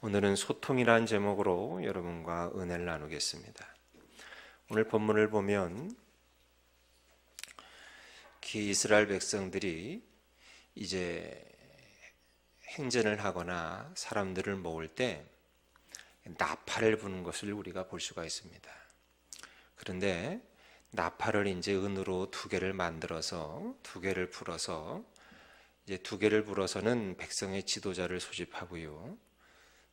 오늘은 소통이라는 제목으로 여러분과 은혜를 나누겠습니다. 오늘 본문을 보면 이스라엘 백성들이 이제 행전을 하거나 사람들을 모을 때 나팔을 부는 것을 우리가 볼 수가 있습니다. 그런데 나팔을 이제 은으로 두 개를 만들어서 두 개를 불어서 이제 두 개를 불어서는 백성의 지도자를 소집하고요.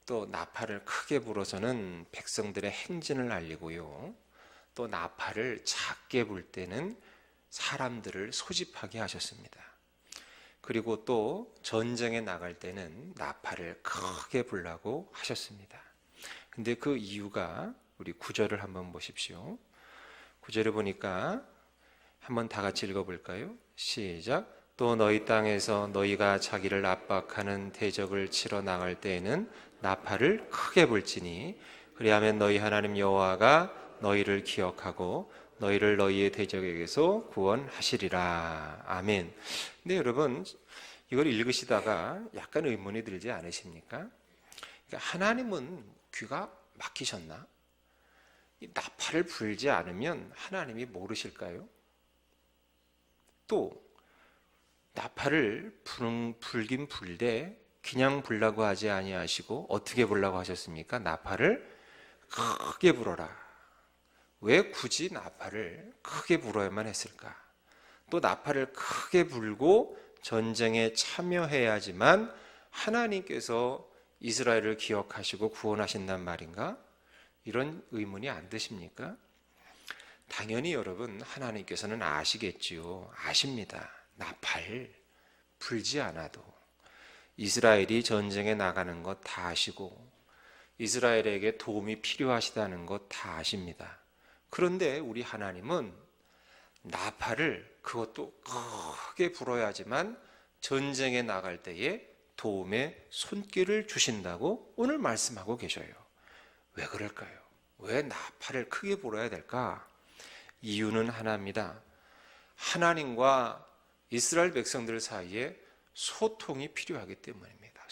또 나팔을 크게 불어서는 백성들의 행진을 알리고요. 또 나팔을 작게 불 때는 사람들을 소집하게 하셨습니다. 그리고 또 전쟁에 나갈 때는 나팔을 크게 불라고 하셨습니다. 근데 그 이유가 우리 9절을 한번 보십시오. 9절을 보니까 한번 다 같이 읽어볼까요? 시작. 또 너희 땅에서 너희가 자기를 압박하는 대적을 치러 나갈 때에는 나팔을 크게 불지니 그리하면 너희 하나님 여호와가 너희를 기억하고 너희를 너희의 대적에게서 구원하시리라. 아멘. 근데 여러분 이걸 읽으시다가 약간 의문이 들지 않으십니까? 그러니까 하나님은 귀가 막히셨나? 이 나팔을 불지 않으면 하나님이 모르실까요? 또 나팔을 불긴 불되 그냥 불라고 하지 아니하시고 어떻게 불라고 하셨습니까? 나팔을 크게 불어라. 왜 굳이 나팔을 크게 불어야만 했을까? 또 나팔을 크게 불고 전쟁에 참여해야지만 하나님께서 이스라엘을 기억하시고 구원하신단 말인가? 이런 의문이 안 드십니까? 당연히 여러분 하나님께서는 아시겠지요. 아십니다. 나팔 불지 않아도 이스라엘이 전쟁에 나가는 것 다 아시고 이스라엘에게 도움이 필요하시다는 것 다 아십니다. 그런데 우리 하나님은 나팔을 그것도 크게 불어야지만 전쟁에 나갈 때에 도움의 손길을 주신다고 오늘 말씀하고 계셔요. 왜 그럴까요? 왜 나팔을 크게 불어야 될까? 이유는 하나입니다. 하나님과 이스라엘 백성들 사이에 소통이 필요하기 때문입니다.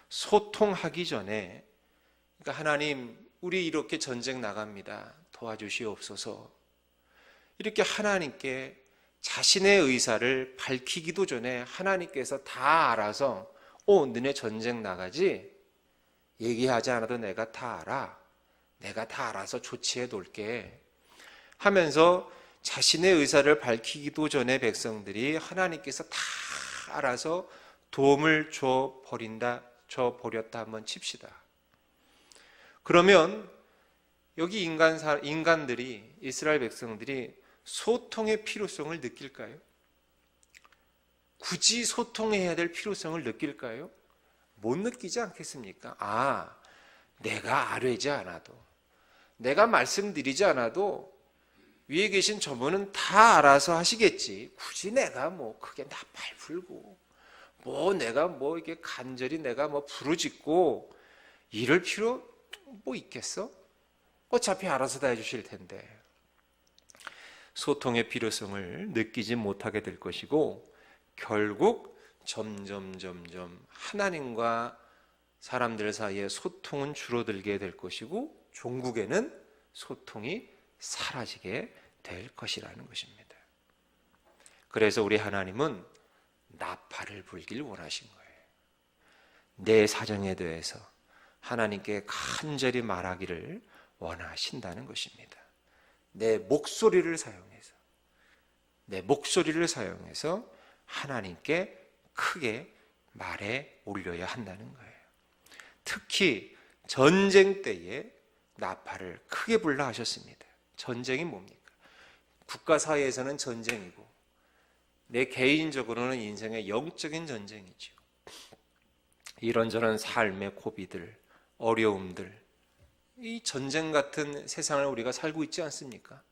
소통하기 전에 그러니까 하나님 우리 이렇게 전쟁 나갑니다. 도와주시옵소서. 이렇게 하나님께 자신의 의사를 밝히기도 전에 하나님께서 다 알아서 너네 전쟁 나가지? 얘기하지 않아도 내가 다 알아. 내가 다 알아서 조치해 놓을게 하면서 자신의 의사를 밝히기도 전에 백성들이 하나님께서 다 알아서 도움을 줘 버렸다 한번 칩시다. 그러면 여기 인간들이 이스라엘 백성들이 소통의 필요성을 느낄까요? 굳이 소통해야 될 필요성을 느낄까요? 못 느끼지 않겠습니까? 내가 아뢰지 않아도 내가 말씀드리지 않아도 위에 계신 저분은 다 알아서 하시겠지. 굳이 내가 크게 나팔 불고 내가 이게 간절히 내가 부르짖고 이럴 필요 있겠어? 어차피 알아서 다 해주실 텐데. 소통의 필요성을 느끼지 못하게 될 것이고 결국 점점 하나님과 사람들 사이에 소통은 줄어들게 될 것이고 종국에는 소통이 사라지게 될 것이라는 것입니다. 그래서 우리 하나님은 나팔을 불길 원하신 거예요. 내 사정에 대해서 하나님께 간절히 말하기를 원하신다는 것입니다. 내 목소리를 사용해서 하나님께 크게 말해 올려야 한다는 거예요. 특히 전쟁 때에 나팔을 크게 불라 하셨습니다. 전쟁이 뭡니까? 국가 사회에서는 전쟁이고 내 개인적으로는 인생의 영적인 전쟁이죠. 이런저런 삶의 고비들, 어려움들, 이 전쟁 같은 세상을 우리가 살고 있지 않습니까?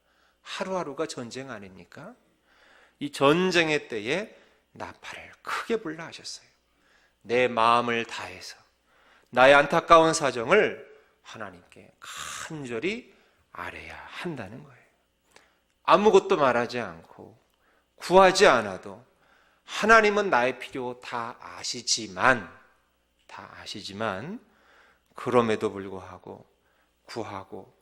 하루하루가 전쟁 아닙니까? 이 전쟁의 때에 나팔을 크게 불라 하셨어요. 내 마음을 다해서 나의 안타까운 사정을 하나님께 간절히 아뢰야 한다는 거예요. 아무것도 말하지 않고 구하지 않아도 하나님은 나의 필요 다 아시지만 다 아시지만 그럼에도 불구하고 구하고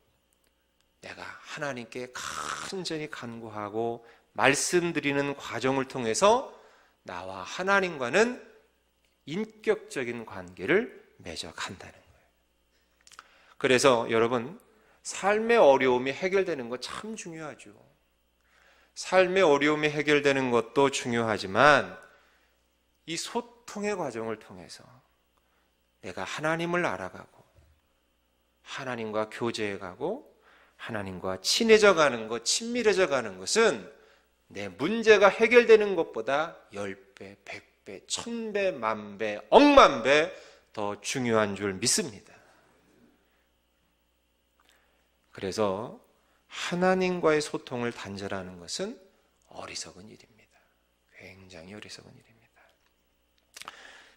내가 하나님께 간절히 간구하고 말씀드리는 과정을 통해서 나와 하나님과는 인격적인 관계를 맺어간다는 거예요. 그래서 여러분, 삶의 어려움이 해결되는 거 참 중요하죠. 삶의 어려움이 해결되는 것도 중요하지만 이 소통의 과정을 통해서 내가 하나님을 알아가고 하나님과 교제해가고 하나님과 친해져 가는 것, 친밀해져 가는 것은 내 문제가 해결되는 것보다 10배, 100배, 1000배, 10,000배, 억만 배 더 중요한 줄 믿습니다. 그래서 하나님과의 소통을 단절하는 것은 어리석은 일입니다. 굉장히 어리석은 일입니다.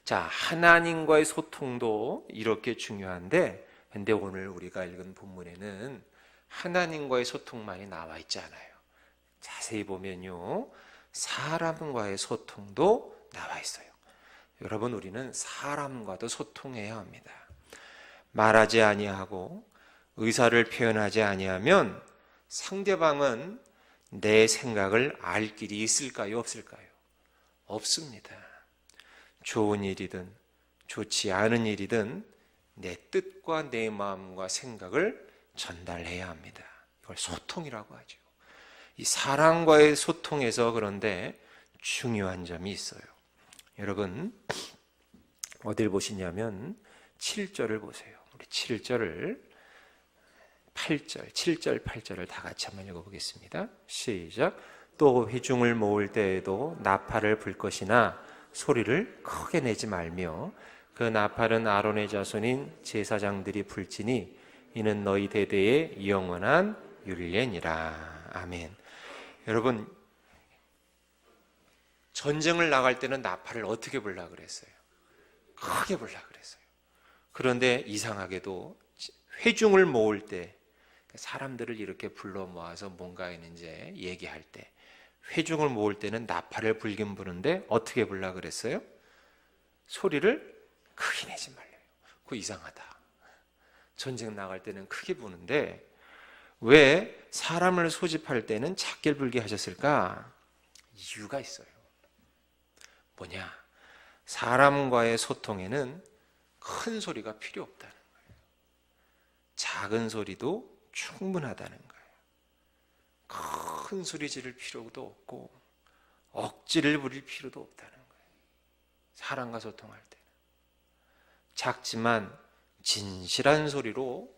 자, 하나님과의 소통도 이렇게 중요한데, 근데 오늘 우리가 읽은 본문에는 하나님과의 소통만이 나와 있지 않아요. 자세히 보면요, 사람과의 소통도 나와 있어요. 여러분, 우리는 사람과도 소통해야 합니다. 말하지 아니하고 의사를 표현하지 아니하면 상대방은 내 생각을 알 길이 있을까요? 없을까요? 없습니다. 좋은 일이든 좋지 않은 일이든 내 뜻과 내 마음과 생각을 전달해야 합니다. 이걸 소통이라고 하죠. 이 사람과의 소통에서 그런데 중요한 점이 있어요. 여러분, 어딜 보시냐면 7절을 보세요. 우리 7절을 7절, 8절을 다 같이 한번 읽어보겠습니다. 시작. 또 회중을 모을 때에도 나팔을 불 것이나 소리를 크게 내지 말며 그 나팔은 아론의 자손인 제사장들이 불지니 이는 너희 대대의 영원한 율례니라. 아멘. 여러분, 전쟁을 나갈 때는 나팔을 어떻게 불라 그랬어요? 크게 불라 그랬어요. 그런데 이상하게도 회중을 모을 때 사람들을 이렇게 불러 모아서 뭔가 있는지 얘기할 때 회중을 모을 때는 나팔을 불긴 부는데 어떻게 불라 그랬어요? 소리를 크게 내지 말래요. 그거 이상하다. 전쟁 나갈 때는 크게 부는데 왜 사람을 소집할 때는 작게 불게 하셨을까? 이유가 있어요. 뭐냐? 사람과의 소통에는 큰 소리가 필요 없다는 거예요. 작은 소리도 충분하다는 거예요. 큰 소리 지를 필요도 없고 억지를 부릴 필요도 없다는 거예요. 사람과 소통할 때는 작지만 진실한 소리로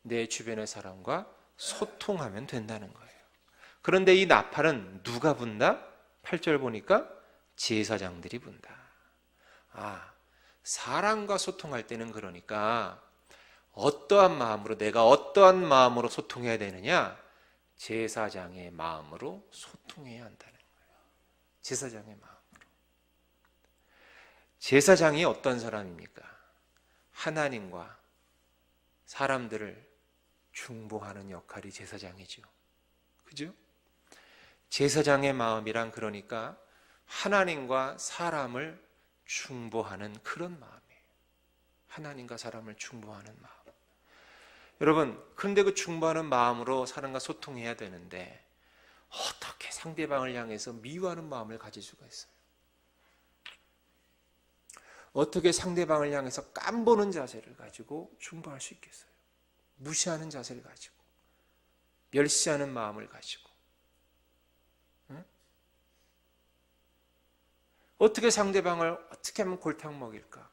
내 주변의 사람과 소통하면 된다는 거예요. 그런데 이 나팔은 누가 분다? 8절 보니까 제사장들이 분다. 아, 사람과 소통할 때는 그러니까 어떠한 마음으로, 내가 어떠한 마음으로 소통해야 되느냐? 제사장의 마음으로 소통해야 한다는 거예요. 제사장의 마음으로. 제사장이 어떤 사람입니까? 하나님과 사람들을 중보하는 역할이 제사장이죠. 그죠? 제사장의 마음이란 그러니까 하나님과 사람을 중보하는 그런 마음이에요. 하나님과 사람을 중보하는 마음. 여러분, 그런데 그 중보하는 마음으로 사람과 소통해야 되는데 어떻게 상대방을 향해서 미워하는 마음을 가질 수가 있어요? 어떻게 상대방을 향해서 깜보는 자세를 가지고 중보할 수 있겠어요? 무시하는 자세를 가지고, 멸시하는 마음을 가지고, 응? 어떻게 상대방을 어떻게 하면 골탕 먹일까?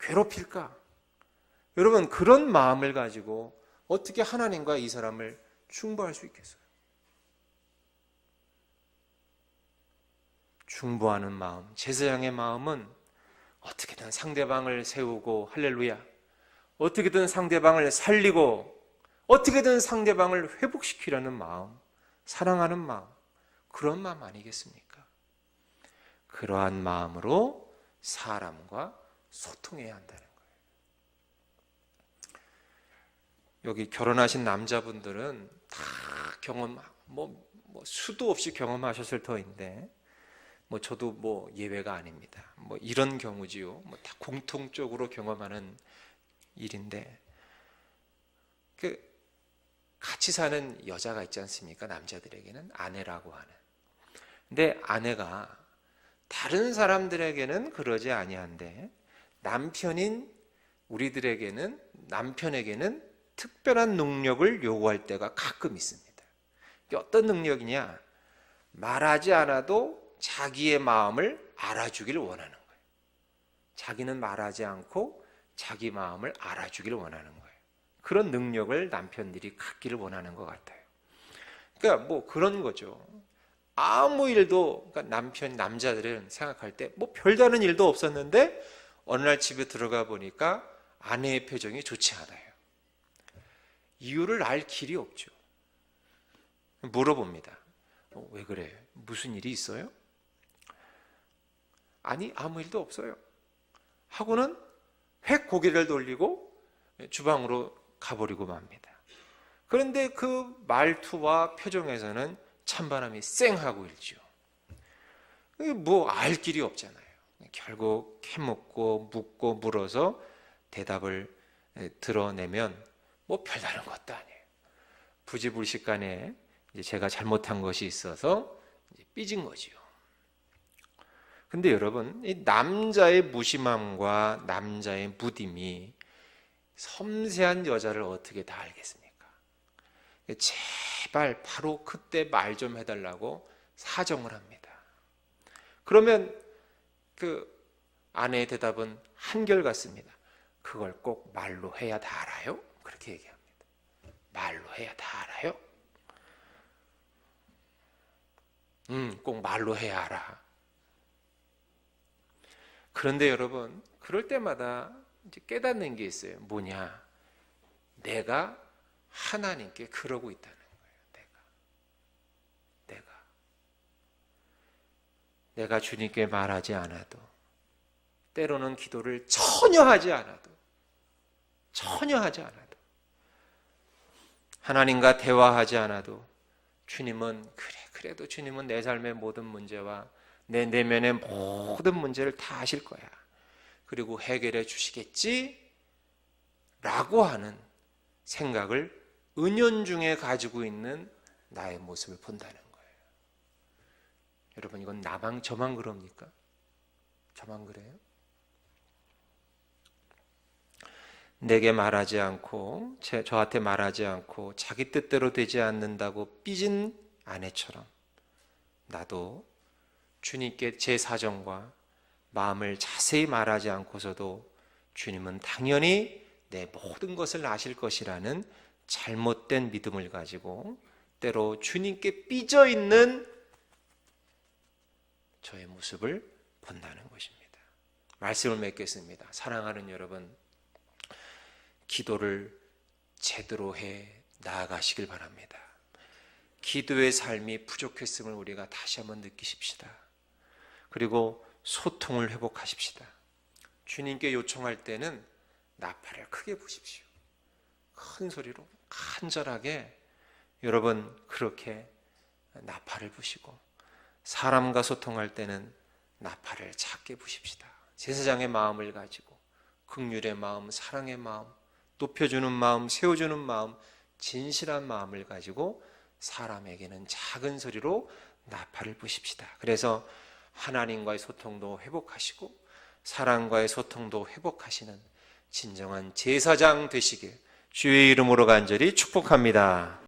괴롭힐까? 여러분, 그런 마음을 가지고 어떻게 하나님과 이 사람을 중보할 수 있겠어요? 중보하는 마음, 제사장의 마음은 어떻게든 상대방을 세우고, 할렐루야, 어떻게든 상대방을 살리고, 어떻게든 상대방을 회복시키려는 마음, 사랑하는 마음, 그런 마음 아니겠습니까? 그러한 마음으로 사람과 소통해야 한다는 거예요. 여기 결혼하신 남자분들은 다 경험, 수도 없이 경험하셨을 터인데, 저도 예외가 아닙니다. 뭐 이런 경우지요. 뭐 다 공통적으로 경험하는 일인데, 그 같이 사는 여자가 있지 않습니까? 남자들에게는 아내라고 하는. 근데 아내가 다른 사람들에게는 그러지 아니한데 남편인 우리들에게는, 남편에게는 특별한 능력을 요구할 때가 가끔 있습니다. 이게 어떤 능력이냐? 말하지 않아도 자기의 마음을 알아주기를 원하는 거예요. 자기는 말하지 않고 자기 마음을 알아주기를 원하는 거예요. 그런 능력을 남편들이 갖기를 원하는 것 같아요. 그러니까 뭐 그런 거죠. 아무 일도, 그러니까 남자들은 생각할 때 뭐 별다른 일도 없었는데 어느 날 집에 들어가 보니까 아내의 표정이 좋지 않아요. 이유를 알 길이 없죠. 물어봅니다. 왜 그래? 무슨 일이 있어요? 아니, 아무 일도 없어요. 하고는 획 고개를 돌리고 주방으로 가버리고 맙니다. 그런데 그 말투와 표정에서는 찬바람이 쌩하고 일죠. 뭐 알 길이 없잖아요. 결국 캐묻고 묻고 물어서 대답을 드러내면 뭐 별다른 것도 아니에요. 부지불식간에 제가 잘못한 것이 있어서 삐진 거지요. 근데 여러분, 이 남자의 무심함과 남자의 무딤이 섬세한 여자를 어떻게 다 알겠습니까? 제발 바로 그때 말 좀 해달라고 사정을 합니다. 그러면 그 아내의 대답은 한결같습니다. 그걸 꼭 말로 해야 다 알아요? 그렇게 얘기합니다. 말로 해야 다 알아요? 꼭 말로 해야 알아. 그런데 여러분, 그럴 때마다 이제 깨닫는 게 있어요. 뭐냐? 내가 하나님께 그러고 있다는 거예요. 내가 주님께 말하지 않아도, 때로는 기도를 전혀 하지 않아도, 하나님과 대화하지 않아도 주님은, 그래도 주님은 내 삶의 모든 문제와 내 내면의 모든 문제를 다 아실 거야. 그리고 해결해 주시겠지? 라고 하는 생각을 은연중에 가지고 있는 나의 모습을 본다는 거예요. 여러분, 이건 저만 그럽니까? 저만 그래요? 내게 말하지 않고, 저한테 말하지 않고 자기 뜻대로 되지 않는다고 삐진 아내처럼 나도 주님께 제 사정과 마음을 자세히 말하지 않고서도 주님은 당연히 내 모든 것을 아실 것이라는 잘못된 믿음을 가지고 때로 주님께 삐져 있는 저의 모습을 본다는 것입니다. 말씀을 맺겠습니다. 사랑하는 여러분, 기도를 제대로 해 나아가시길 바랍니다. 기도의 삶이 부족했음을 우리가 다시 한번 느끼십시다. 그리고 소통을 회복하십시다. 주님께 요청할 때는 나팔을 크게 부십시오. 큰 소리로 간절하게 여러분 그렇게 나팔을 부시고, 사람과 소통할 때는 나팔을 작게 부십시다. 제사장의 마음을 가지고 긍휼의 마음, 사랑의 마음, 높여주는 마음, 세워주는 마음, 진실한 마음을 가지고 사람에게는 작은 소리로 나팔을 부십시다. 그래서 하나님과의 소통도 회복하시고 사람과의 소통도 회복하시는 진정한 제사장 되시길 주의 이름으로 간절히 축복합니다.